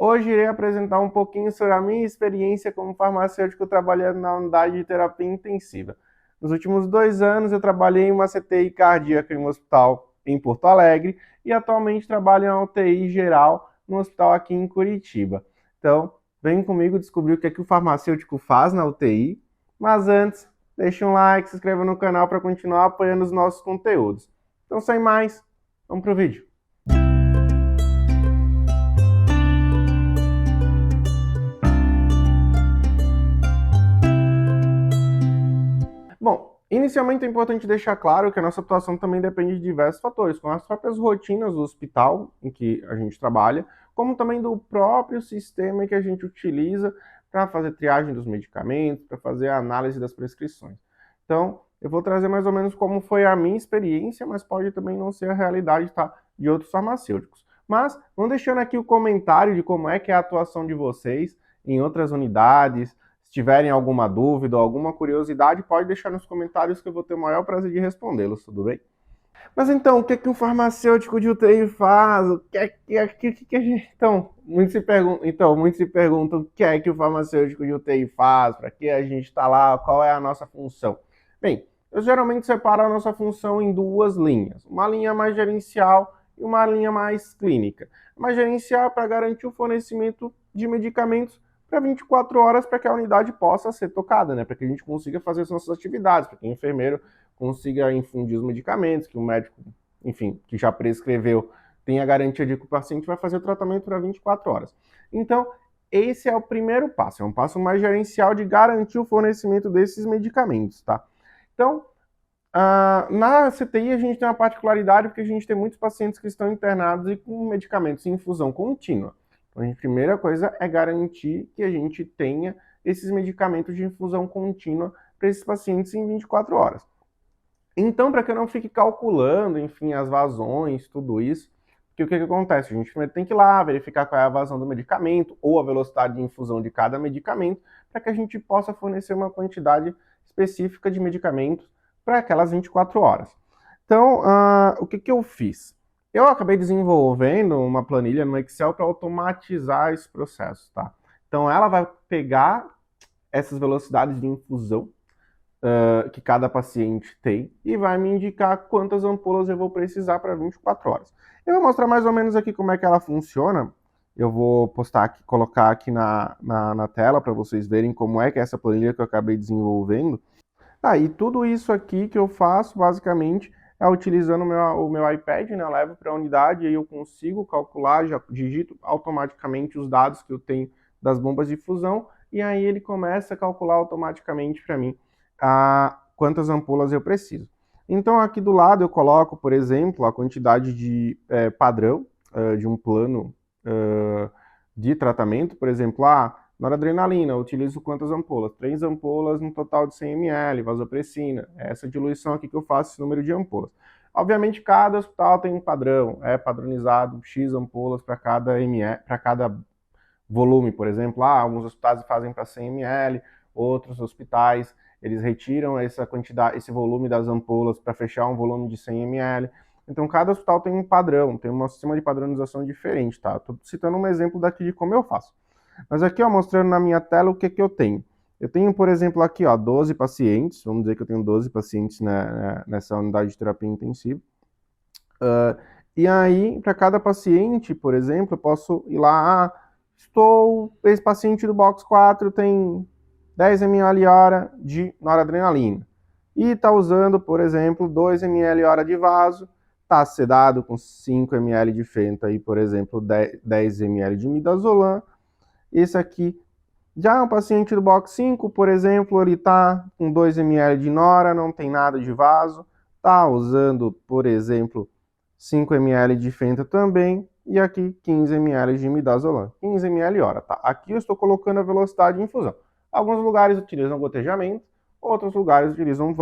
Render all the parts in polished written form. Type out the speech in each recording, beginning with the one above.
Hoje irei apresentar um pouquinho sobre a minha experiência como farmacêutico trabalhando na unidade de terapia intensiva. Nos últimos 2 anos eu trabalhei em uma CTI cardíaca em um hospital em Porto Alegre e atualmente trabalho em uma UTI geral no hospital aqui em Curitiba. Então, vem comigo descobrir o que é que o farmacêutico faz na UTI, mas antes, deixe um like, se inscreva no canal para continuar apoiando os nossos conteúdos. Então, sem mais, vamos pro vídeo. Bom, inicialmente é importante deixar claro que a nossa atuação também depende de diversos fatores, como as próprias rotinas do hospital em que a gente trabalha, como também do próprio sistema que a gente utiliza para fazer triagem dos medicamentos, para fazer a análise das prescrições. Então, eu vou trazer mais ou menos como foi a minha experiência, mas pode também não ser a realidade, tá, de outros farmacêuticos. Mas, vão deixando aqui o comentário de como é que é a atuação de vocês em outras unidades. Se tiverem alguma dúvida ou alguma curiosidade, pode deixar nos comentários que eu vou ter o maior prazer de respondê-los, tudo bem? Mas então, o que é que um farmacêutico de UTI faz? O que é que a gente... muitos se perguntam o que é que o farmacêutico de UTI faz, para que a gente está lá, qual é a nossa função. Bem, eu geralmente separo a nossa função em duas linhas, uma linha mais gerencial e uma linha mais clínica. A mais gerencial é para garantir o fornecimento de medicamentos para 24 horas para que a unidade possa ser tocada, né? Para que a gente consiga fazer as nossas atividades, para que o enfermeiro consiga infundir os medicamentos, que o médico, enfim, que já prescreveu, tenha a garantia de que o paciente vai fazer o tratamento para 24 horas. Então, esse é o primeiro passo, é um passo mais gerencial de garantir o fornecimento desses medicamentos, tá? Então, na CTI a gente tem uma particularidade porque a gente tem muitos pacientes que estão internados e com medicamentos em infusão contínua. Então, a primeira coisa é garantir que a gente tenha esses medicamentos de infusão contínua para esses pacientes em 24 horas. Então, para que eu não fique calculando, enfim, as vazões, tudo isso, porque o que acontece? A gente primeiro tem que ir lá verificar qual é a vazão do medicamento ou a velocidade de infusão de cada medicamento, para que a gente possa fornecer uma quantidade específica de medicamentos para aquelas 24 horas. Então, o que eu fiz? Eu acabei desenvolvendo uma planilha no Excel para automatizar esse processo, tá? Então, ela vai pegar essas velocidades de infusão que cada paciente tem e vai me indicar quantas ampolas eu vou precisar para 24 horas. Eu vou mostrar mais ou menos aqui como é que ela funciona. Eu vou postar aqui, colocar aqui na tela para vocês verem como é que é essa planilha que eu acabei desenvolvendo. E tudo isso aqui que eu faço, basicamente, é utilizando o meu iPad, né? Eu levo para a unidade e aí eu consigo calcular, já digito automaticamente os dados que eu tenho das bombas de fusão e aí ele começa a calcular automaticamente para mim quantas ampolas eu preciso. Então aqui do lado eu coloco, por exemplo, a quantidade de padrão de um plano de tratamento, por exemplo, noradrenalina, eu utilizo quantas ampolas? 3 ampolas no total de 100 ml, vasopressina, essa diluição aqui que eu faço, esse número de ampolas. Obviamente cada hospital tem um padrão, é padronizado, X ampolas para cada ml, para cada volume, por exemplo, alguns hospitais fazem para 100 ml, outros hospitais eles retiram essa quantidade, esse volume das ampolas para fechar um volume de 100 ml. Então, cada hospital tem um padrão, tem um sistema de padronização diferente, tá? Estou citando um exemplo daqui de como eu faço. Mas aqui, mostrando na minha tela o que eu tenho. Eu tenho, por exemplo, aqui, 12 pacientes, vamos dizer que eu tenho 12 pacientes nessa unidade de terapia intensiva. E aí, para cada paciente, por exemplo, eu posso ir lá, esse paciente do box 4 tem 10 ml hora de noradrenalina. E está usando, por exemplo, 2 ml hora de vaso, está sedado com 5 ml de fenta e, por exemplo, 10 ml de midazolam. Esse aqui já é um paciente do box 5, por exemplo, ele está com 2 ml de nora, não tem nada de vaso, está usando, por exemplo, 5 ml de fenta também, e aqui 15 ml de midazolam, 15 ml hora, tá? Aqui eu estou colocando a velocidade de infusão. Alguns lugares utilizam gotejamento, outros lugares utilizam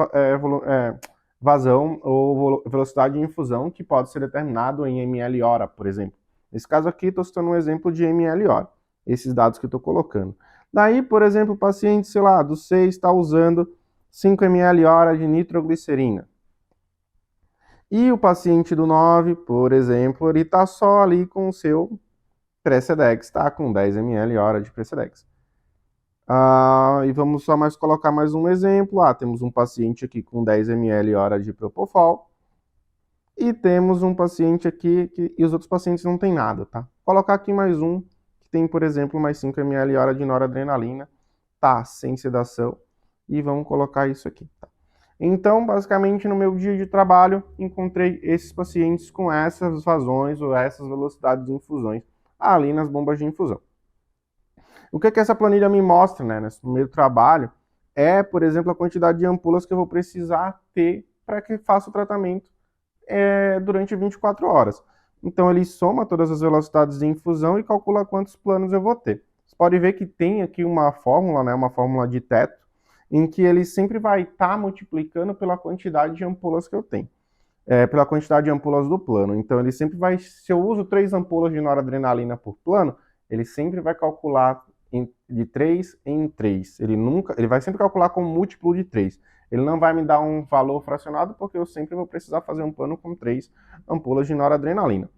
vazão ou velocidade de infusão, que pode ser determinado em ml hora, por exemplo. Nesse caso aqui, estou citando um exemplo de ml hora, esses dados que eu estou colocando. Daí, por exemplo, o paciente, sei lá, do 6 está usando 5 ml hora de nitroglicerina. E o paciente do 9, por exemplo, ele está só ali com o seu Precedex, tá? Com 10 ml hora de Precedex. E vamos só mais colocar mais um exemplo. Temos um paciente aqui com 10 ml hora de Propofol. E temos um paciente aqui, e os outros pacientes não tem nada, tá? Vou colocar aqui mais um, que tem, por exemplo, mais 5 ml hora de noradrenalina, tá? Sem sedação. E vamos colocar isso aqui, tá? Então, basicamente, no meu dia de trabalho, encontrei esses pacientes com essas vazões ou essas velocidades de infusões ali nas bombas de infusão. O que essa planilha me mostra, né, nesse primeiro trabalho, é, por exemplo, a quantidade de ampolas que eu vou precisar ter para que faça o tratamento durante 24 horas. Então, ele soma todas as velocidades de infusão e calcula quantos planos eu vou ter. Você pode ver que tem aqui uma fórmula, né, uma fórmula de teto, em que ele sempre vai estar multiplicando pela quantidade de ampolas que eu tenho. Pela quantidade de ampolas do plano. Então, ele sempre vai, se eu uso 3 ampolas de noradrenalina por plano, ele sempre vai calcular de 3 em 3. Ele vai sempre calcular com múltiplo de 3. Ele não vai me dar um valor fracionado, porque eu sempre vou precisar fazer um plano com 3 ampolas de noradrenalina.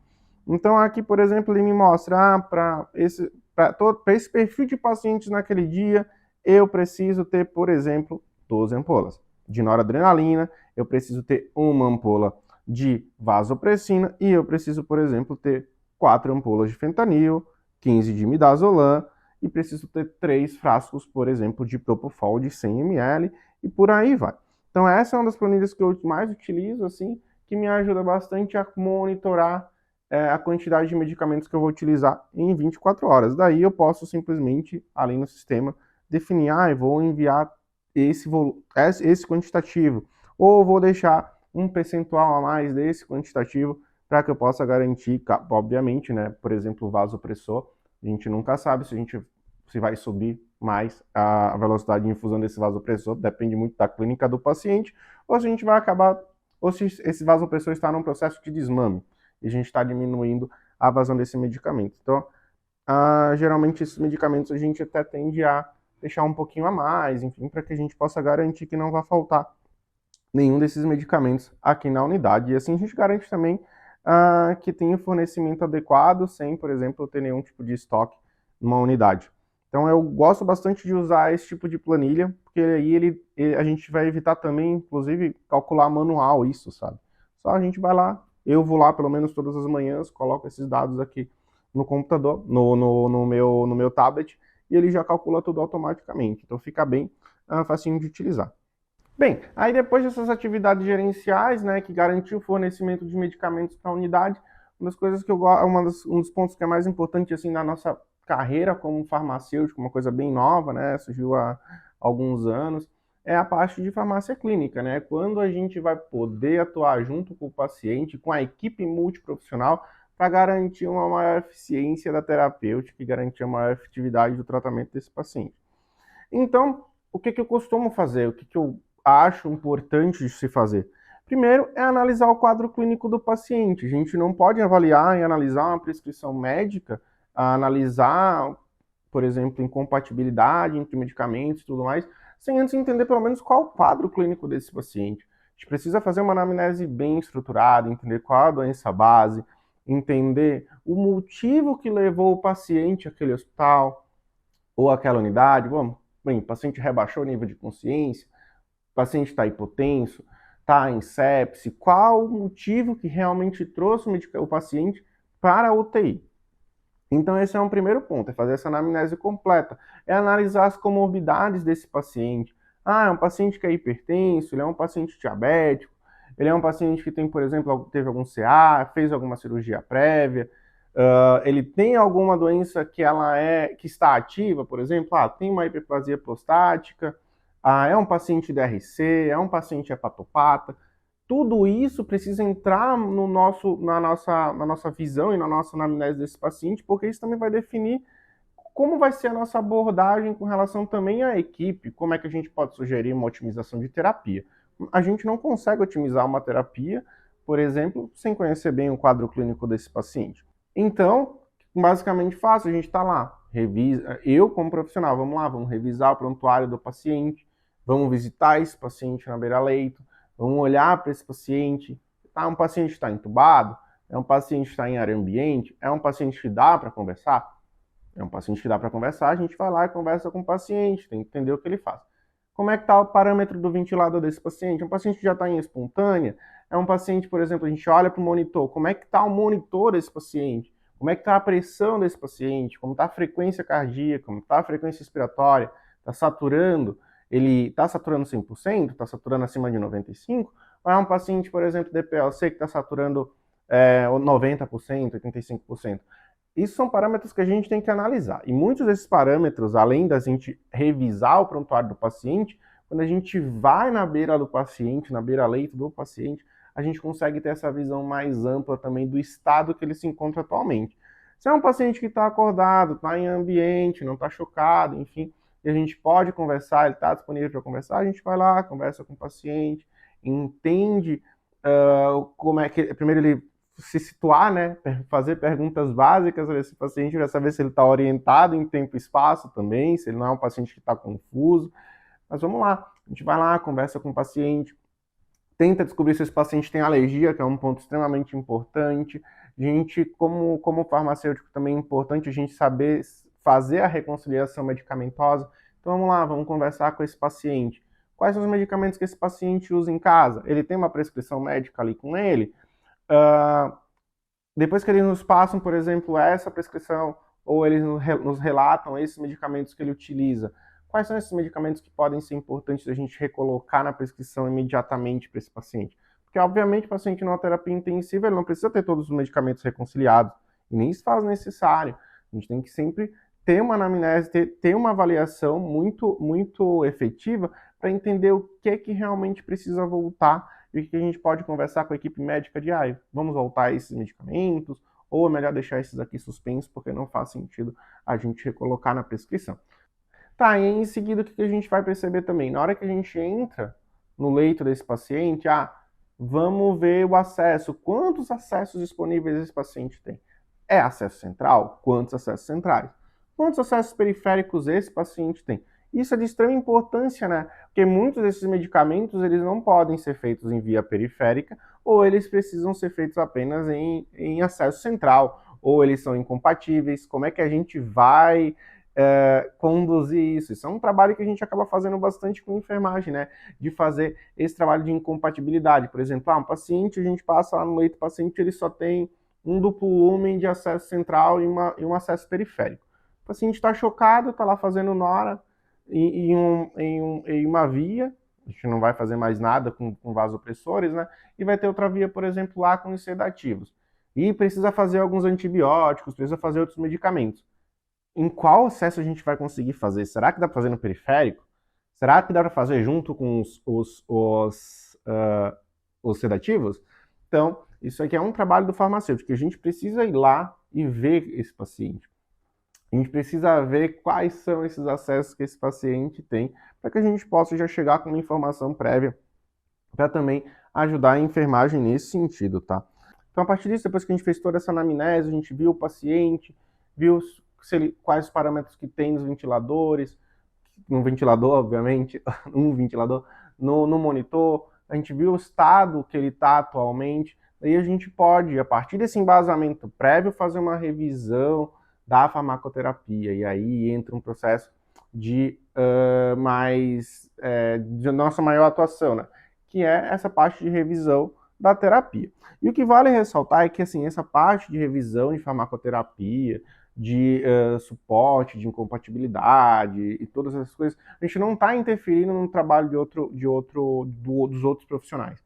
Então, aqui, por exemplo, ele me mostra, para esse perfil de pacientes naquele dia, eu preciso ter, por exemplo, 12 ampolas de noradrenalina, eu preciso ter uma ampola de vasopressina e eu preciso, por exemplo, ter 4 ampolas de fentanil, 15 de midazolam e preciso ter 3 frascos, por exemplo, de propofol de 100 ml e por aí vai. Então essa é uma das planilhas que eu mais utilizo, assim, que me ajuda bastante a monitorar a quantidade de medicamentos que eu vou utilizar em 24 horas. Daí eu posso simplesmente, ali no sistema, definir, eu vou enviar esse quantitativo, ou vou deixar um percentual a mais desse quantitativo para que eu possa garantir, obviamente, né, por exemplo, o vasopressor, a gente nunca sabe se vai subir mais a velocidade de infusão desse vasopressor, depende muito da clínica do paciente, ou se a gente vai acabar, ou se esse vasopressor está num processo de desmame, e a gente está diminuindo a vazão desse medicamento. Então, geralmente esses medicamentos a gente até tende a deixar um pouquinho a mais, enfim, para que a gente possa garantir que não vai faltar nenhum desses medicamentos aqui na unidade. E assim a gente garante também que tenha fornecimento adequado, sem, por exemplo, ter nenhum tipo de estoque numa unidade. Então eu gosto bastante de usar esse tipo de planilha, porque aí a gente vai evitar também, inclusive, calcular manual isso, sabe? Só a gente vai lá, eu vou lá pelo menos todas as manhãs, coloco esses dados aqui no computador, no meu tablet, e ele já calcula tudo automaticamente. Então fica bem facinho de utilizar. Bem, aí depois dessas atividades gerenciais, né, que garantiu o fornecimento de medicamentos para a unidade, uma das coisas que eu gosto, um dos pontos que é mais importante assim na nossa carreira como farmacêutico, uma coisa bem nova, né, surgiu há alguns anos, é a parte de farmácia clínica, né? Quando a gente vai poder atuar junto com o paciente, com a equipe multiprofissional, para garantir uma maior eficiência da terapêutica e garantir a maior efetividade do tratamento desse paciente. Então, o que eu costumo fazer? O que eu acho importante de se fazer? Primeiro é analisar o quadro clínico do paciente. A gente não pode avaliar e analisar uma prescrição médica, analisar, por exemplo, incompatibilidade entre medicamentos e tudo mais, sem antes entender pelo menos qual o quadro clínico desse paciente. A gente precisa fazer uma anamnese bem estruturada, entender qual a doença base, entender o motivo que levou o paciente àquele hospital ou àquela unidade. Bem, o paciente rebaixou o nível de consciência, o paciente está hipotenso, está em sepse, qual o motivo que realmente trouxe o paciente para a UTI. Então esse é um primeiro ponto, é fazer essa anamnese completa, é analisar as comorbidades desse paciente. É um paciente que é hipertenso, ele é um paciente diabético, ele é um paciente que tem, por exemplo, teve algum CA, fez alguma cirurgia prévia, ele tem alguma doença que está ativa, por exemplo, tem uma hiperplasia prostática, é um paciente DRC, é um paciente hepatopata. Tudo isso precisa entrar na nossa visão e na nossa anamnese desse paciente, porque isso também vai definir como vai ser a nossa abordagem com relação também à equipe, como é que a gente pode sugerir uma otimização de terapia. A gente não consegue otimizar uma terapia, por exemplo, sem conhecer bem o quadro clínico desse paciente. Então, basicamente fácil, a gente está lá, revisa, eu como profissional, vamos lá, vamos revisar o prontuário do paciente, vamos visitar esse paciente na beira-leito, vamos olhar para esse paciente, um paciente está entubado, É um paciente que está em área ambiente? É um paciente que dá para conversar? É um paciente que dá para conversar, a gente vai lá e conversa com o paciente, tem que entender o que ele faz. Como é que está o parâmetro do ventilador desse paciente? É um paciente que já está em espontânea? É um paciente, por exemplo, a gente olha para o monitor, como é que está o monitor desse paciente? Como é que está a pressão desse paciente? Como está a frequência cardíaca? Como está a frequência respiratória? Está saturando? Ele está saturando 100%? Está saturando acima de 95%? Ou é um paciente, por exemplo, DPLC que está saturando 90%, 85%? Isso são parâmetros que a gente tem que analisar. E muitos desses parâmetros, além da gente revisar o prontuário do paciente, quando a gente vai na beira do paciente, na beira-leito do paciente, a gente consegue ter essa visão mais ampla também do estado que ele se encontra atualmente. Se é um paciente que está acordado, está em ambiente, não está chocado, enfim, e a gente pode conversar, ele está disponível para conversar, a gente vai lá, conversa com o paciente, entende como é que. Primeiro ele se situar, né, fazer perguntas básicas para esse paciente, para saber se ele está orientado em tempo e espaço também, se ele não é um paciente que está confuso. Mas vamos lá, a gente vai lá, conversa com o paciente, tenta descobrir se esse paciente tem alergia, que é um ponto extremamente importante. A gente, como farmacêutico, também é importante a gente saber fazer a reconciliação medicamentosa. Então vamos lá, vamos conversar com esse paciente. Quais são os medicamentos que esse paciente usa em casa? Ele tem uma prescrição médica ali com ele? Depois que eles nos passam, por exemplo, essa prescrição, ou eles nos relatam esses medicamentos que ele utiliza, quais são esses medicamentos que podem ser importantes a gente recolocar na prescrição imediatamente para esse paciente? Porque, obviamente, o paciente numa terapia intensiva, ele não precisa ter todos os medicamentos reconciliados, e nem se faz necessário. A gente tem que sempre ter uma anamnese, ter uma avaliação muito efetiva para entender o que realmente precisa voltar e o que a gente pode conversar com a equipe médica de, vamos voltar esses medicamentos, ou é melhor deixar esses aqui suspensos, porque não faz sentido a gente recolocar na prescrição. Tá, e em seguida o que a gente vai perceber também? Na hora que a gente entra no leito desse paciente, vamos ver o acesso. Quantos acessos disponíveis esse paciente tem? É acesso central? Quantos acessos centrais? Quantos acessos periféricos esse paciente tem? Isso é de extrema importância, né? Porque muitos desses medicamentos, eles não podem ser feitos em via periférica, ou eles precisam ser feitos apenas em acesso central, ou eles são incompatíveis. Como é que a gente vai conduzir isso? Isso é um trabalho que a gente acaba fazendo bastante com enfermagem, né? De fazer esse trabalho de incompatibilidade. Por exemplo, um paciente, a gente passa lá no leito, o paciente ele só tem um duplo lumen de acesso central e um acesso periférico. O paciente está chocado, está lá fazendo nora em uma via, a gente não vai fazer mais nada com vasopressores, né? E vai ter outra via, por exemplo, lá com os sedativos. E precisa fazer alguns antibióticos, precisa fazer outros medicamentos. Em qual acesso a gente vai conseguir fazer? Será que dá para fazer no periférico? Será que dá para fazer junto com os sedativos? Então, isso aqui é um trabalho do farmacêutico, que a gente precisa ir lá e ver esse paciente. A gente precisa ver quais são esses acessos que esse paciente tem, para que a gente possa já chegar com uma informação prévia, para também ajudar a enfermagem nesse sentido, tá? Então, a partir disso, depois que a gente fez toda essa anamnese, a gente viu o paciente, viu quais os parâmetros que tem nos ventiladores, no ventilador, obviamente, um ventilador, no monitor, a gente viu o estado que ele está atualmente, daí a gente pode, a partir desse embasamento prévio, fazer uma revisão da farmacoterapia, e aí entra um processo de de nossa maior atuação, né? Que é essa parte de revisão da terapia. E o que vale ressaltar é que assim, essa parte de revisão de farmacoterapia, de suporte, de incompatibilidade e todas essas coisas, a gente não está interferindo no trabalho dos outros profissionais.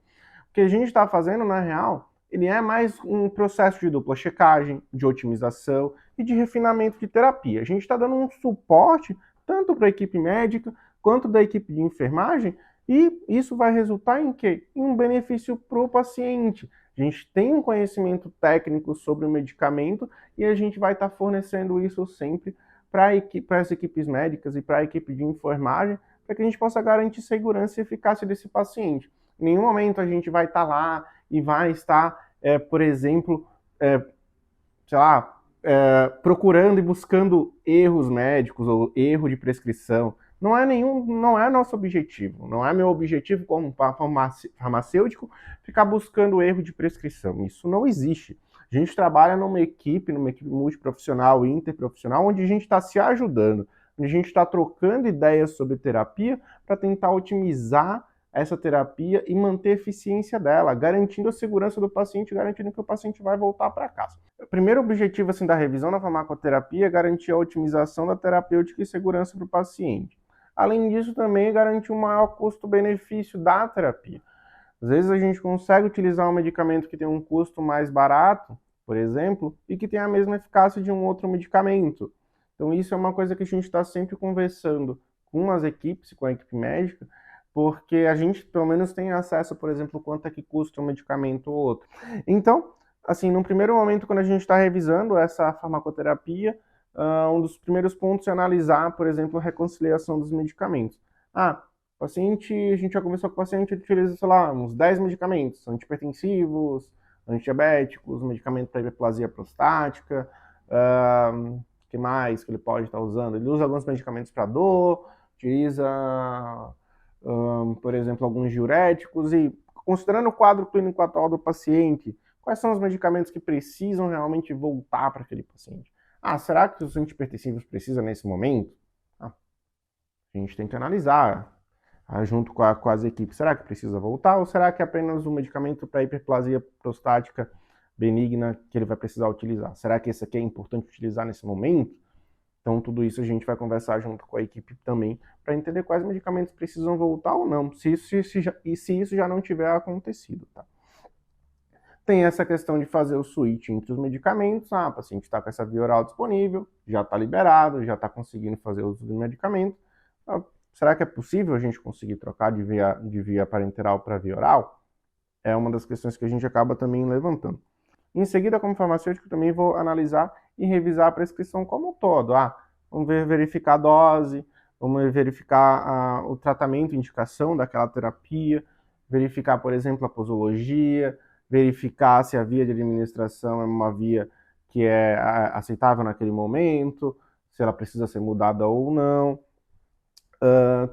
O que a gente está fazendo, na real, ele é mais um processo de dupla checagem, de otimização e de refinamento de terapia. A gente está dando um suporte tanto para a equipe médica quanto da equipe de enfermagem, e isso vai resultar em quê? Em um benefício para o paciente. A gente tem um conhecimento técnico sobre o medicamento e a gente vai estar fornecendo isso sempre para as equipes médicas e para a equipe de enfermagem, para que a gente possa garantir segurança e eficácia desse paciente. Em nenhum momento a gente vai estar lá e vai estar, por exemplo, procurando e buscando erros médicos ou erro de prescrição. Não é nosso objetivo, não é meu objetivo como farmacêutico ficar buscando erro de prescrição. Isso não existe. A gente trabalha numa equipe multiprofissional e interprofissional, onde a gente está se ajudando, onde a gente está trocando ideias sobre terapia para tentar otimizar essa terapia e manter a eficiência dela, garantindo a segurança do paciente, garantindo que o paciente vai voltar para casa. O primeiro objetivo da revisão da farmacoterapia é garantir a otimização da terapêutica e segurança para o paciente. Além disso, também garantir um maior custo-benefício da terapia. Às vezes a gente consegue utilizar um medicamento que tem um custo mais barato, por exemplo, e que tem a mesma eficácia de um outro medicamento. Então isso é uma coisa que a gente está sempre conversando com as equipes, com a equipe médica, porque a gente pelo menos tem acesso, por exemplo, quanto é que custa um medicamento ou outro. Então, assim, num primeiro momento, quando a gente está revisando essa farmacoterapia, um dos primeiros pontos é analisar, por exemplo, a reconciliação dos medicamentos. A gente já conversou com o paciente, ele utiliza, sei lá, uns 10 medicamentos, antihipertensivos, antidiabéticos, medicamento para hiperplasia prostática, que mais que ele pode estar usando? Ele usa alguns medicamentos para dor, utiliza, por exemplo, alguns diuréticos, e considerando o quadro clínico atual do paciente, quais são os medicamentos que precisam realmente voltar para aquele paciente? Será que os antihipertensivos precisam nesse momento? A gente tem que analisar junto com as equipes. Será que precisa voltar ou será que é apenas um medicamento para hiperplasia prostática benigna que ele vai precisar utilizar? Será que esse aqui é importante utilizar nesse momento? Então, tudo isso a gente vai conversar junto com a equipe também para entender quais medicamentos precisam voltar ou não, se isso já não tiver acontecido, tá? Tem essa questão de fazer o switch entre os medicamentos. O paciente está com essa via oral disponível, já está liberado, já está conseguindo fazer uso do medicamento. Será que é possível a gente conseguir trocar de via parenteral para via oral? É uma das questões que a gente acaba também levantando. Em seguida, como farmacêutico, também vou analisar e revisar a prescrição como um todo. Vamos verificar a dose, vamos verificar o tratamento, indicação daquela terapia, verificar, por exemplo, a posologia, verificar se a via de administração é uma via que é aceitável naquele momento, se ela precisa ser mudada ou não.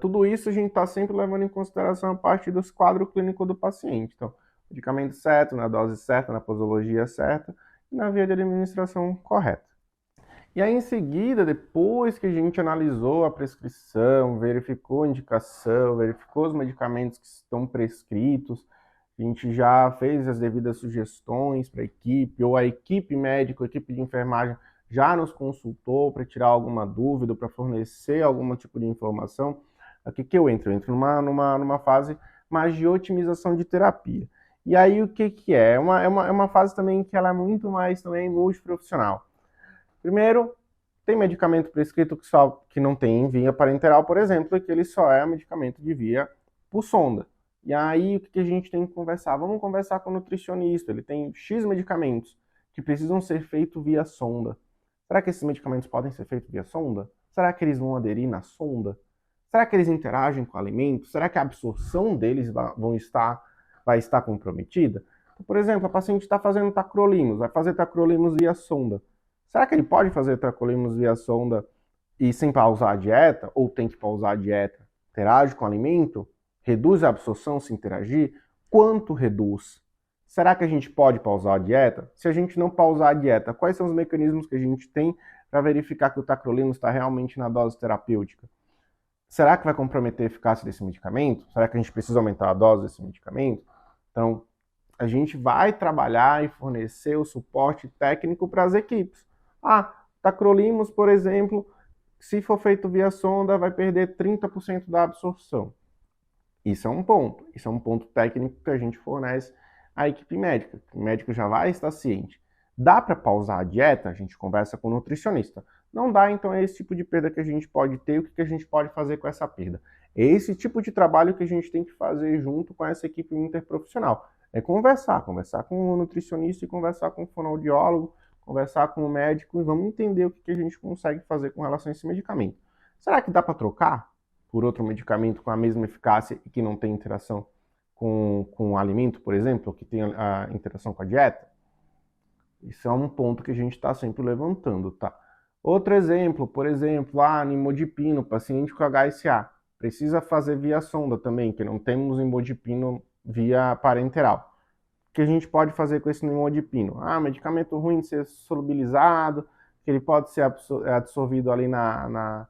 Tudo isso a gente está sempre levando em consideração a parte do quadro clínico do paciente. Então, medicamento certo, na dose certa, na posologia certa e na via de administração correta. E aí, em seguida, depois que a gente analisou a prescrição, verificou a indicação, verificou os medicamentos que estão prescritos, a gente já fez as devidas sugestões para a equipe, ou a equipe médica, a equipe de enfermagem já nos consultou para tirar alguma dúvida, para fornecer algum tipo de informação. Aqui que eu entro? Eu entro numa fase mais de otimização de terapia. E aí o que é? É uma fase também que ela é muito mais também multiprofissional. Primeiro, tem medicamento prescrito que não tem via parenteral, por exemplo, e que ele só é medicamento de via por sonda. E aí, o que a gente tem que conversar? Vamos conversar com o nutricionista. Ele tem X medicamentos que precisam ser feitos via sonda. Será que esses medicamentos podem ser feitos via sonda? Será que eles vão aderir na sonda? Será que eles interagem com o alimento? Será que a absorção deles vai estar comprometida? Então, por exemplo, a paciente está fazendo tacrolimus, vai fazer tacrolimus via sonda. Será que ele pode fazer tacrolimus via sonda e sem pausar a dieta? Ou tem que pausar a dieta? Interage com o alimento? Reduz a absorção se interagir? Quanto reduz? Será que a gente pode pausar a dieta? Se a gente não pausar a dieta, quais são os mecanismos que a gente tem para verificar que o tacrolimus está realmente na dose terapêutica? Será que vai comprometer a eficácia desse medicamento? Será que a gente precisa aumentar a dose desse medicamento? Então, a gente vai trabalhar e fornecer o suporte técnico para as equipes. Tacrolimus, por exemplo, se for feito via sonda, vai perder 30% da absorção. Isso é um ponto técnico que a gente fornece à equipe médica. O médico já vai estar ciente. Dá para pausar a dieta? A gente conversa com o nutricionista. Não dá, então é esse tipo de perda que a gente pode ter. O que a gente pode fazer com essa perda? É esse tipo de trabalho que a gente tem que fazer junto com essa equipe interprofissional. É conversar com o nutricionista e conversar com o fonoaudiólogo, conversar com o médico e vamos entender o que a gente consegue fazer com relação a esse medicamento. Será que dá para trocar por outro medicamento com a mesma eficácia e que não tem interação com o alimento, por exemplo, que tem a interação com a dieta? Isso é um ponto que a gente está sempre levantando, tá? Outro exemplo, por exemplo, nimodipino, paciente com HSA. Precisa fazer via sonda também, que não temos nimodipino via parenteral. que a gente pode fazer com esse nimodipino? Ah, medicamento ruim de ser solubilizado, que ele pode ser absorvido ali na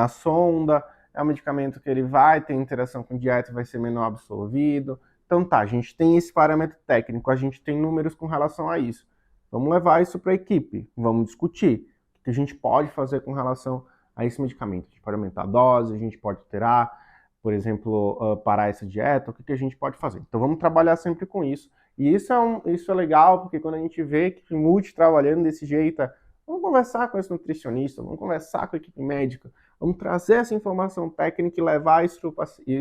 sonda, é um medicamento que ele vai ter interação com dieta e vai ser menor absorvido. Então tá, a gente tem esse parâmetro técnico, a gente tem números com relação a isso. Vamos levar isso para a equipe, vamos discutir o que a gente pode fazer com relação a esse medicamento. A gente pode aumentar a dose, a gente pode alterar, por exemplo, parar essa dieta, o que a gente pode fazer. Então vamos trabalhar sempre com isso. E isso é legal, porque quando a gente vê que multi trabalhando desse jeito, vamos conversar com esse nutricionista, vamos conversar com a equipe médica, vamos trazer essa informação técnica e levar isso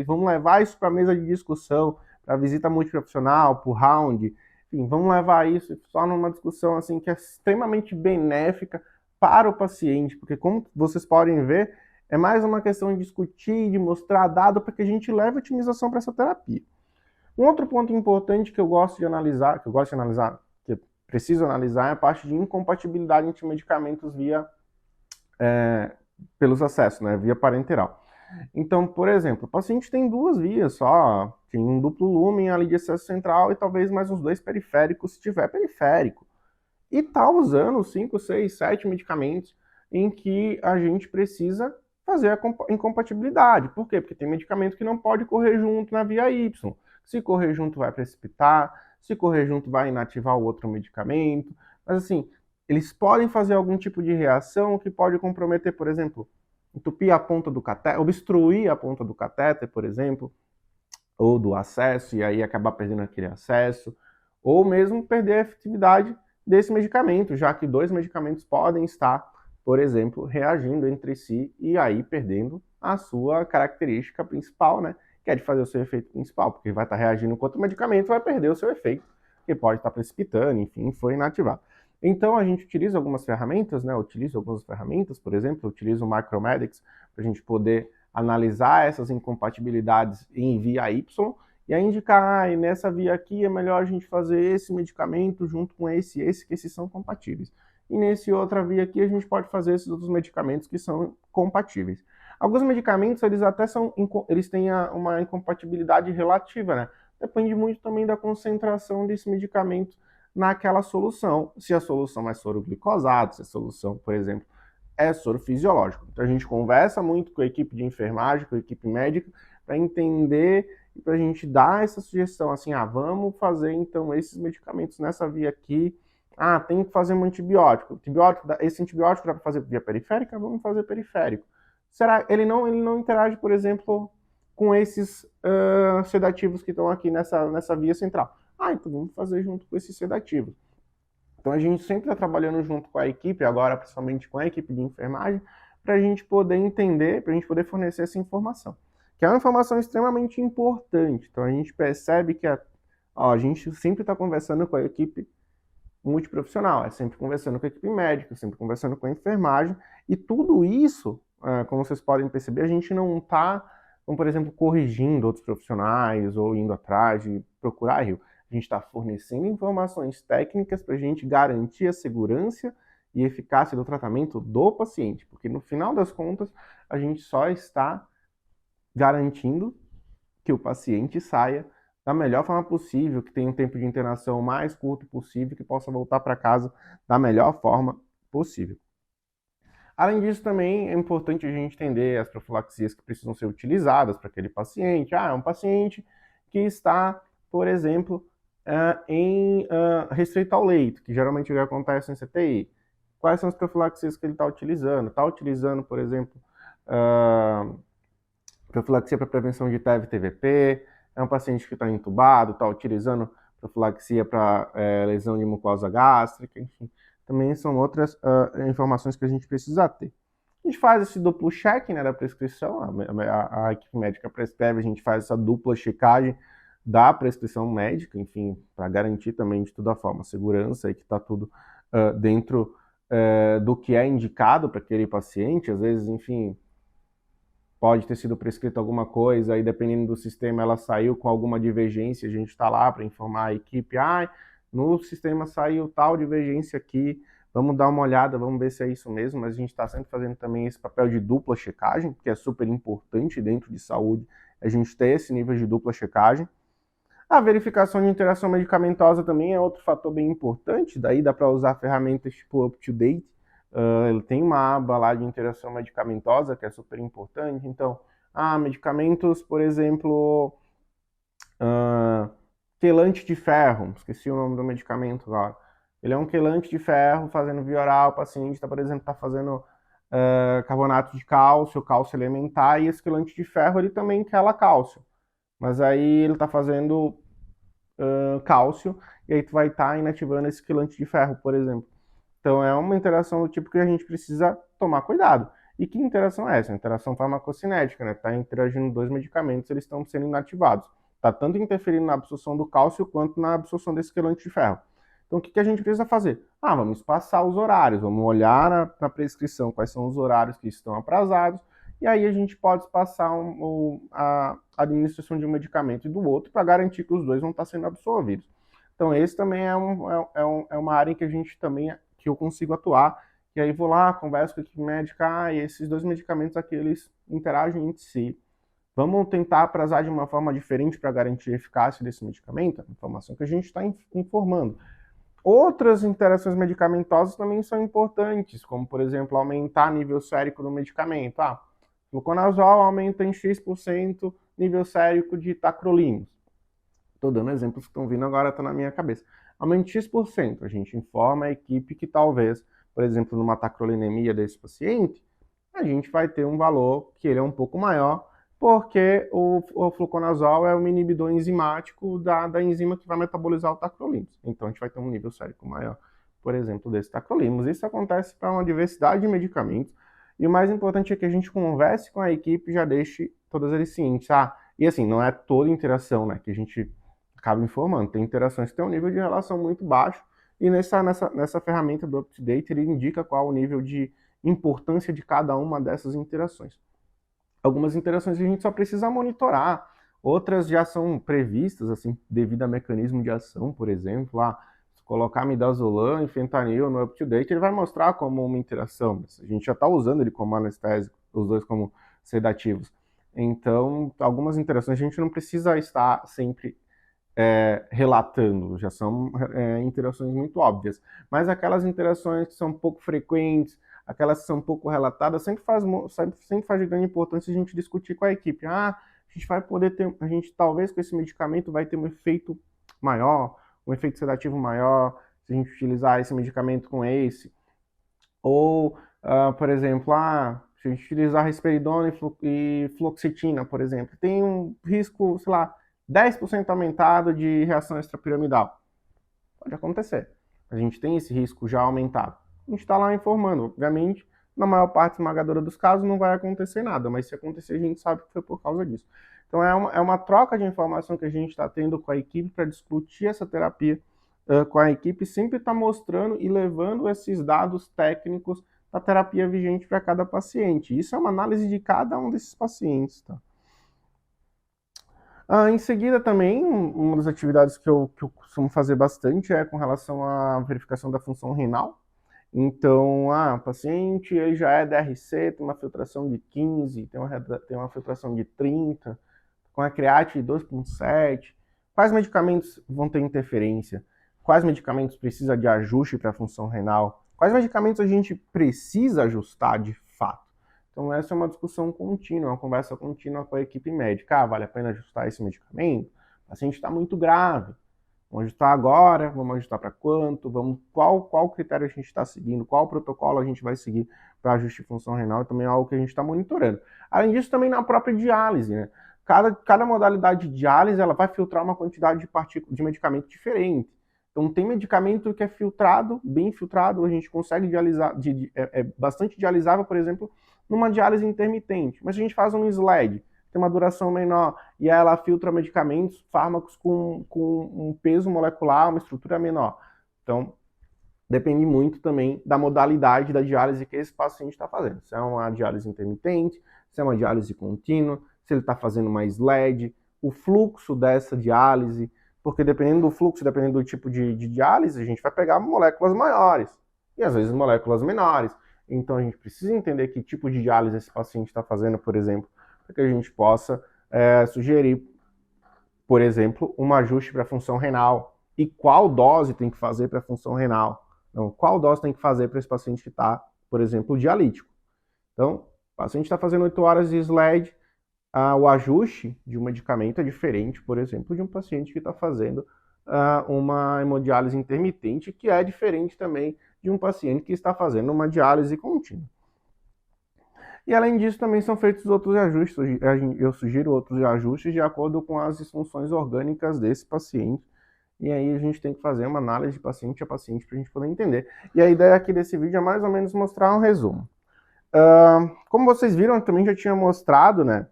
vamos levar isso para a mesa de discussão, para a visita multiprofissional, para o round, enfim, vamos levar isso só numa discussão assim que é extremamente benéfica para o paciente, porque como vocês podem ver, é mais uma questão de discutir, de mostrar dado para que a gente leve a otimização para essa terapia. Um outro ponto importante que eu gosto de analisar, que eu preciso analisar, é a parte de incompatibilidade entre medicamentos pelos acessos, né, via parenteral. Então, por exemplo, o paciente tem duas vias só, tem um duplo lumen ali de acesso central e talvez mais uns 2 periféricos, se tiver periférico. E está usando 5, 6, 7 medicamentos em que a gente precisa fazer a incompatibilidade. Por quê? Porque tem medicamento que não pode correr junto na via Y. Se correr junto vai precipitar, se correr junto vai inativar o outro medicamento. Mas assim, eles podem fazer algum tipo de reação que pode comprometer, por exemplo, entupir a ponta do catéter, obstruir a ponta do catéter, por exemplo, ou do acesso, e aí acabar perdendo aquele acesso, ou mesmo perder a efetividade desse medicamento, já que 2 medicamentos podem estar, por exemplo, reagindo entre si e aí perdendo a sua característica principal, né? Que é de fazer o seu efeito principal, porque vai estar reagindo com outro medicamento, vai perder o seu efeito, que pode estar precipitando, enfim, foi inativado. Então a gente utiliza algumas ferramentas, né? Por exemplo, eu utilizo o Micromedics para a gente poder analisar essas incompatibilidades em via Y e aí indicar, nessa via aqui é melhor a gente fazer esse medicamento junto com esse, que esses são compatíveis. E nesse outra via aqui a gente pode fazer esses outros medicamentos que são compatíveis. Alguns medicamentos, eles têm uma incompatibilidade relativa, né? Depende muito também da concentração desse medicamento naquela solução. Se a solução é soro glicosado, se a solução, por exemplo, é soro fisiológico. Então a gente conversa muito com a equipe de enfermagem, com a equipe médica, para entender e para a gente dar essa sugestão, assim, vamos fazer então esses medicamentos nessa via aqui. Tem que fazer um antibiótico. Esse antibiótico dá para fazer via periférica? Vamos fazer periférico. Será ele não interage, por exemplo, com esses sedativos que estão aqui nessa via central? Então vamos fazer junto com esses sedativos. Então a gente sempre está trabalhando junto com a equipe, agora principalmente com a equipe de enfermagem, para a gente poder entender, para a gente poder fornecer essa informação, que é uma informação extremamente importante. Então a gente percebe que a gente sempre está conversando com a equipe multiprofissional, é sempre conversando com a equipe médica, sempre conversando com a enfermagem, e tudo isso, como vocês podem perceber, a gente não está, como por exemplo, corrigindo outros profissionais ou indo atrás de procurar erro. A gente está fornecendo informações técnicas para a gente garantir a segurança e eficácia do tratamento do paciente, porque no final das contas a gente só está garantindo que o paciente saia da melhor forma possível, que tenha um tempo de internação mais curto possível, que possa voltar para casa da melhor forma possível. Além disso, também é importante a gente entender as profilaxias que precisam ser utilizadas para aquele paciente. É um paciente que está, por exemplo, restrito ao leito, que geralmente acontece em CTI. Quais são as profilaxias que ele está utilizando? Está utilizando, por exemplo, profilaxia para prevenção de TEV e TVP, é um paciente que está entubado, está utilizando profilaxia para lesão de mucosa gástrica, enfim. Também são outras informações que a gente precisa ter. A gente faz esse duplo check, né, da prescrição, a equipe médica prescreve, a gente faz essa dupla checagem da prescrição médica, enfim, para garantir também de toda forma a segurança e que está tudo dentro do que é indicado para aquele paciente. Às vezes, enfim, pode ter sido prescrito alguma coisa e dependendo do sistema ela saiu com alguma divergência, a gente está lá para informar a equipe, no sistema saiu tal divergência aqui, vamos dar uma olhada, vamos ver se é isso mesmo, mas a gente está sempre fazendo também esse papel de dupla checagem, que é super importante dentro de saúde, a gente ter esse nível de dupla checagem. A verificação de interação medicamentosa também é outro fator bem importante, daí dá para usar ferramentas tipo UpToDate. Ele tem uma aba lá de interação medicamentosa que é super importante. Então, medicamentos, por exemplo, quelante de ferro, esqueci o nome do medicamento agora. Ele é um quelante de ferro fazendo via oral, o paciente, por exemplo, está fazendo carbonato de cálcio, cálcio elementar, e esse quelante de ferro ele também quela cálcio. Mas aí ele está fazendo cálcio, e aí tu vai estar inativando esse quelante de ferro, por exemplo. Então é uma interação do tipo que a gente precisa tomar cuidado. E que interação é essa? Interação farmacocinética, né? Está interagindo dois medicamentos, eles estão sendo inativados. Está tanto interferindo na absorção do cálcio quanto na absorção desse quelante de ferro. Então o que a gente precisa fazer? Vamos espaçar os horários, vamos olhar na prescrição quais são os horários que estão atrasados, e aí a gente pode passar a administração de um medicamento e do outro para garantir que os dois vão estar sendo absorvidos. Então esse também é uma área em que a gente também, que eu consigo atuar, e aí vou lá, converso com a equipe médica, e esses dois medicamentos aqui, eles interagem entre si. Vamos tentar atrasar de uma forma diferente para garantir a eficácia desse medicamento? A informação que a gente está informando. Outras interações medicamentosas também são importantes, como, por exemplo, aumentar nível sérico do medicamento. Fluconazol aumenta em X% nível sérico de tacrolimus. Estou dando exemplos que estão vindo agora, está na minha cabeça. Aumente X%. A gente informa a equipe que talvez, por exemplo, numa tacrolinemia desse paciente, a gente vai ter um valor que ele é um pouco maior, porque o fluconazol é um inibidor enzimático da enzima que vai metabolizar o tacrolimus. Então a gente vai ter um nível sérico maior, por exemplo, desse tacrolimus. Isso acontece para uma diversidade de medicamentos. E o mais importante é que a gente converse com a equipe e já deixe todos eles cientes. E assim, não é toda interação, né, que a gente acaba informando. Tem interações que têm um nível de relação muito baixo, e nessa ferramenta do UpToDate ele indica qual o nível de importância de cada uma dessas interações. Algumas interações a gente só precisa monitorar, outras já são previstas, assim, devido a mecanismo de ação, por exemplo, se colocar midazolam e fentanil no UpToDate, ele vai mostrar como uma interação, a gente já está usando ele como anestésico, os dois como sedativos. Então, algumas interações a gente não precisa estar sempre relatando, já são interações muito óbvias, mas aquelas interações que são pouco frequentes, aquelas que são pouco relatadas, sempre faz de grande importância a gente discutir com a equipe. A gente vai poder ter, a gente talvez com esse medicamento vai ter um efeito maior, um efeito sedativo maior, se a gente utilizar esse medicamento com esse. Ou, por exemplo, se a gente utilizar risperidona e fluoxetina, por exemplo, tem um risco, sei lá, 10% aumentado de reação extrapiramidal. Pode acontecer. A gente tem esse risco já aumentado. A gente está lá informando. Obviamente, na maior parte esmagadora dos casos não vai acontecer nada, mas se acontecer, a gente sabe que foi por causa disso. Então, é uma troca de informação que a gente está tendo com a equipe para discutir essa terapia com a equipe, sempre está mostrando e levando esses dados técnicos da terapia vigente para cada paciente. Isso é uma análise de cada um desses pacientes, tá? Em seguida também, uma das atividades que eu costumo fazer bastante é com relação à verificação da função renal. Então, o paciente ele já é DRC, tem uma filtração de 15, tem uma filtração de 30, com a creatinine de 2,7. Quais medicamentos vão ter interferência? Quais medicamentos precisa de ajuste para a função renal? Quais medicamentos a gente precisa ajustar de fato? Então essa é uma discussão contínua, uma conversa contínua com a equipe médica. Vale a pena ajustar esse medicamento? O paciente está muito grave. Vamos ajustar agora? Vamos ajustar para quanto? Qual critério a gente está seguindo? Qual protocolo a gente vai seguir para ajuste de função renal? Também é algo que a gente está monitorando. Além disso, também na própria diálise, né? Cada modalidade de diálise ela vai filtrar uma quantidade de medicamento diferente. Então tem medicamento que é filtrado, bem filtrado, a gente consegue dialisar, é bastante dialisável, por exemplo, numa diálise intermitente. Mas a gente faz um SLED, tem uma duração menor, e ela filtra medicamentos, fármacos com um peso molecular, uma estrutura menor. Então, depende muito também da modalidade da diálise que esse paciente está fazendo. Se é uma diálise intermitente, se é uma diálise contínua, se ele está fazendo uma SLED, o fluxo dessa diálise, porque dependendo do fluxo, dependendo do tipo de diálise, a gente vai pegar moléculas maiores, e às vezes moléculas menores. Então a gente precisa entender que tipo de diálise esse paciente está fazendo, por exemplo, para que a gente possa sugerir, por exemplo, um ajuste para a função renal. E qual dose tem que fazer para a função renal? Então, qual dose tem que fazer para esse paciente que está, por exemplo, dialítico? Então, o paciente está fazendo 8 horas de SLED, o ajuste de um medicamento é diferente, por exemplo, de um paciente que está fazendo uma hemodiálise intermitente, que é diferente também de um paciente que está fazendo uma diálise contínua. E além disso, também são feitos outros ajustes. Eu sugiro outros ajustes de acordo com as disfunções orgânicas desse paciente. E aí a gente tem que fazer uma análise de paciente a paciente para a gente poder entender. E a ideia aqui desse vídeo é mais ou menos mostrar um resumo. Como vocês viram, eu também já tinha mostrado, né,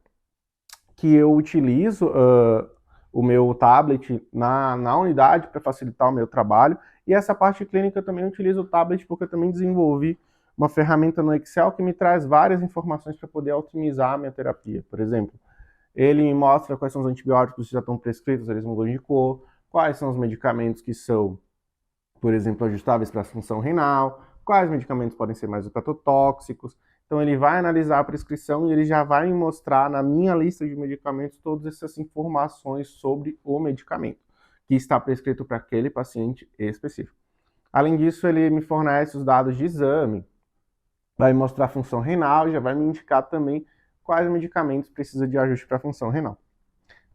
que eu utilizo o meu tablet na unidade para facilitar o meu trabalho. E essa parte clínica eu também utilizo o tablet porque eu também desenvolvi uma ferramenta no Excel que me traz várias informações para poder otimizar a minha terapia. Por exemplo, ele me mostra quais são os antibióticos que já estão prescritos, eles mudam de cor, quais são os medicamentos que são, por exemplo, ajustáveis para a função renal, quais medicamentos podem ser mais hepatotóxicos. Então ele vai analisar a prescrição e ele já vai me mostrar na minha lista de medicamentos todas essas informações sobre o medicamento que está prescrito para aquele paciente específico. Além disso, ele me fornece os dados de exame, vai me mostrar a função renal e já vai me indicar também quais medicamentos precisa de ajuste para a função renal.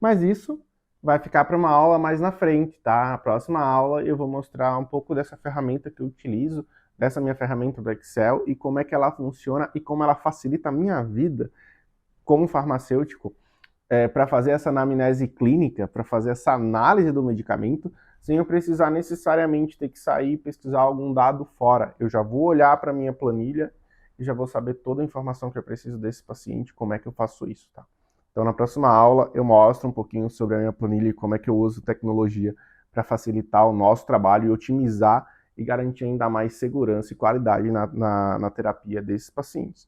Mas isso vai ficar para uma aula mais na frente, tá? Na próxima aula eu vou mostrar um pouco dessa ferramenta que eu utilizo, dessa minha ferramenta do Excel e como é que ela funciona e como ela facilita a minha vida como farmacêutico para fazer essa anamnese clínica, para fazer essa análise do medicamento, sem eu precisar necessariamente ter que sair e pesquisar algum dado fora. Eu já vou olhar para a minha planilha e já vou saber toda a informação que eu preciso desse paciente, como é que eu faço isso, tá? Então, na próxima aula, eu mostro um pouquinho sobre a minha planilha e como é que eu uso tecnologia para facilitar o nosso trabalho e otimizar e garantir ainda mais segurança e qualidade na terapia desses pacientes.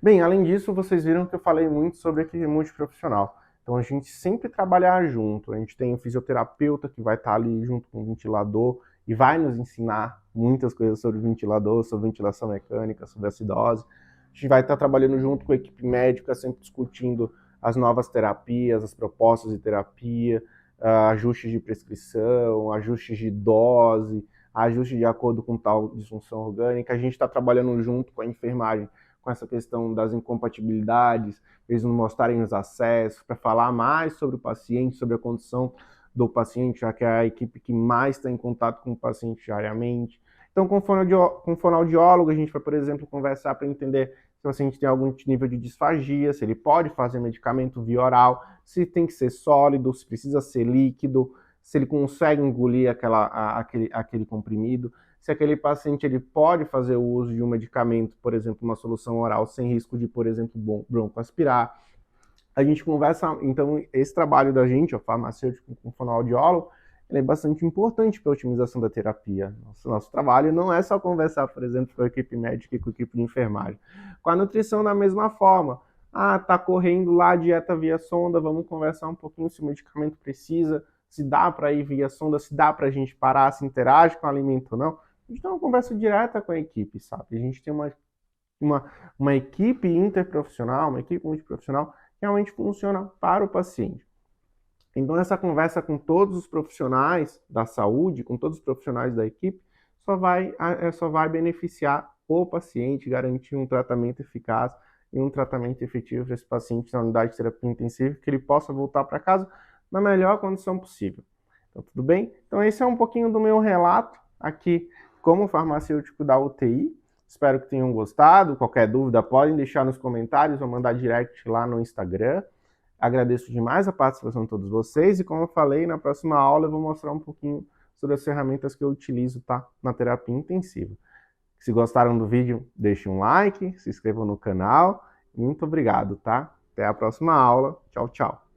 Bem, além disso, vocês viram que eu falei muito sobre a equipe multiprofissional. Então, a gente sempre trabalhar junto. A gente tem um fisioterapeuta que vai estar ali junto com o ventilador e vai nos ensinar muitas coisas sobre ventilador, sobre ventilação mecânica, sobre acidose. A gente vai estar trabalhando junto com a equipe médica, sempre discutindo as novas terapias, as propostas de terapia, ajustes de prescrição, ajustes de dose, ajustes de acordo com tal disfunção orgânica. A gente está trabalhando junto com a enfermagem com essa questão das incompatibilidades, eles nos mostrarem os acessos, para falar mais sobre o paciente, sobre a condição do paciente, já que é a equipe que mais está em contato com o paciente diariamente. Então, com o fonoaudiólogo, a gente vai, por exemplo, conversar para entender se o paciente tem algum nível de disfagia, se ele pode fazer medicamento via oral, se tem que ser sólido, se precisa ser líquido, se ele consegue engolir aquele comprimido, se aquele paciente ele pode fazer o uso de um medicamento, por exemplo, uma solução oral, sem risco de, por exemplo, broncoaspirar. A gente conversa, então, esse trabalho da gente, o farmacêutico com o fonoaudiólogo, ele é bastante importante para a otimização da terapia. Nosso trabalho não é só conversar, por exemplo, com a equipe médica e com a equipe de enfermagem. Com a nutrição, da mesma forma. Tá correndo lá a dieta via sonda, vamos conversar um pouquinho se o medicamento precisa, se dá para ir via sonda, se dá para a gente parar, se interage com o alimento ou não. A gente tem uma conversa direta com a equipe, sabe? A gente tem uma equipe interprofissional, uma equipe multiprofissional que realmente funciona para o paciente. Então, essa conversa com todos os profissionais da saúde, com todos os profissionais da equipe, só vai beneficiar o paciente, garantir um tratamento eficaz e um tratamento efetivo para esse paciente na unidade de terapia intensiva, que ele possa voltar para casa na melhor condição possível. Então, tudo bem? Então, esse é um pouquinho do meu relato aqui como farmacêutico da UTI. Espero que tenham gostado. Qualquer dúvida, podem deixar nos comentários ou mandar direct lá no Instagram. Agradeço demais a participação de todos vocês e, como eu falei, na próxima aula eu vou mostrar um pouquinho sobre as ferramentas que eu utilizo, tá, na terapia intensiva. Se gostaram do vídeo, deixem um like, se inscrevam no canal. Muito obrigado, tá? Até a próxima aula. Tchau, tchau.